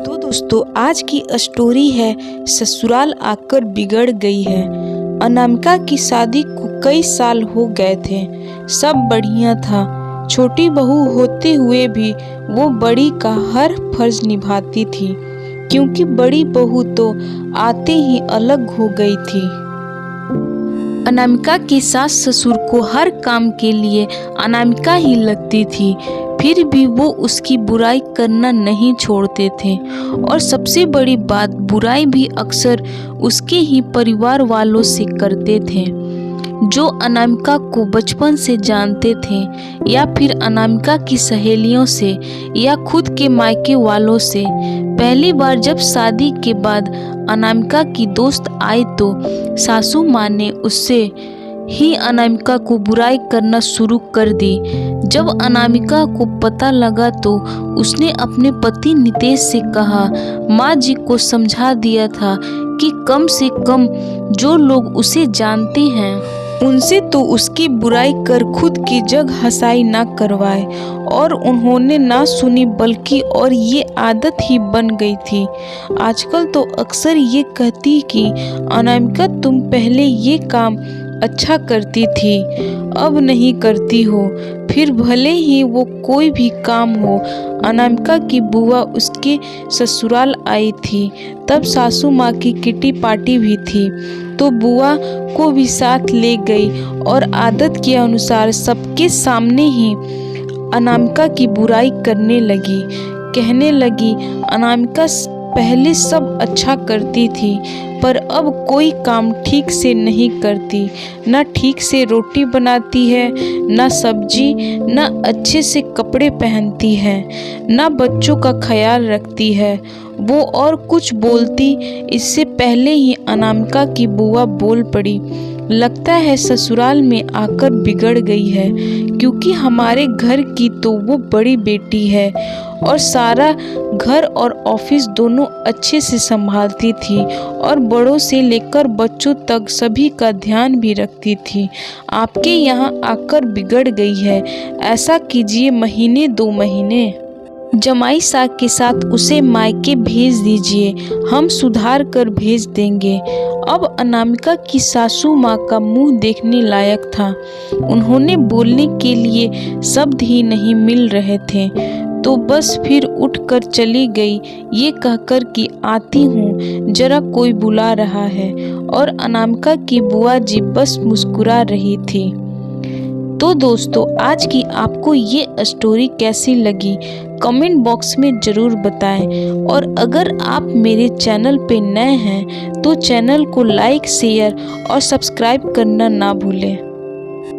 तो दोस्तों आज की स्टोरी है ससुराल आकर बिगड़ गई है। अनामिका की शादी को कई साल हो गए थे, सब बढ़िया था। छोटी बहू होते हुए भी वो बड़ी का हर फर्ज निभाती थी, क्योंकि बड़ी बहू तो आते ही अलग हो गई थी। अनामिका के सास ससुर को हर काम के लिए अनामिका ही लगती थी, फिर भी वो उसकी बुराई करना नहीं छोड़ते थे। और सबसे बड़ी बात, बुराई भी अक्सर उसके ही परिवार वालों से करते थे, जो अनामिका को बचपन से जानते थे, या फिर अनामिका की सहेलियों से, या खुद के मायके वालों से। पहली बार जब शादी के बाद अनामिका की दोस्त आई तो सासू माँ ने उससे ही अनामिका को बुराई करना शुरू कर दी। जब अनामिका को पता लगा तो उसने अपने पति नितेश से कहा, माँ जी को समझा दिया था कि कम से कम जो लोग उसे जानते हैं उनसे तो उसकी बुराई कर खुद की जग हंसाई ना करवाए। और उन्होंने ना सुनी, बल्कि और ये आदत ही बन गई थी। आजकल तो अक्सर ये कहती कि अनामिका तुम पहले ये काम अच्छा करती थी, अब नहीं करती हो। फिर भले ही वो कोई भी काम हो। अनामिका की बुआ उसके ससुराल आई थी, तब सासू माँ की किटी पार्टी भी थी, तो बुआ को भी साथ ले गई और आदत के अनुसार सबके सामने ही अनामिका की बुराई करने लगी। कहने लगी, अनामिका पहले सब अच्छा करती थी, पर अब कोई काम ठीक से नहीं करती। ना ठीक से रोटी बनाती है, ना सब्जी, ना अच्छे से कपड़े पहनती है, ना बच्चों का ख्याल रखती है। वो और कुछ बोलती इससे पहले ही अनामिका की बुआ बोल पड़ी, लगता है ससुराल में आकर बिगड़ गई है, क्योंकि हमारे घर की तो वो बड़ी बेटी है और सारा घर और ऑफिस दोनों अच्छे से संभालती थी, और बड़ों से लेकर बच्चों तक सभी का ध्यान भी रखती थी। आपके यहाँ आकर बिगड़ गई है। ऐसा कीजिए, महीने 2 महीने जमाई साग के साथ उसे मायके भेज दीजिए, हम सुधार कर भेज देंगे। अब अनामिका की सासू माँ का मुंह देखने लायक था। उन्होंने बोलने के लिए शब्द ही नहीं मिल रहे थे, तो बस फिर उठकर चली गई, ये कहकर कि आती हूँ, जरा कोई बुला रहा है। और अनामिका की बुआ जी बस मुस्कुरा रही थी। तो दोस्तों आज की आपको ये स्टोरी कैसी लगी, कमेंट बॉक्स में ज़रूर बताएं। और अगर आप मेरे चैनल पे नए हैं तो चैनल को लाइक, शेयर और सब्सक्राइब करना ना भूलें।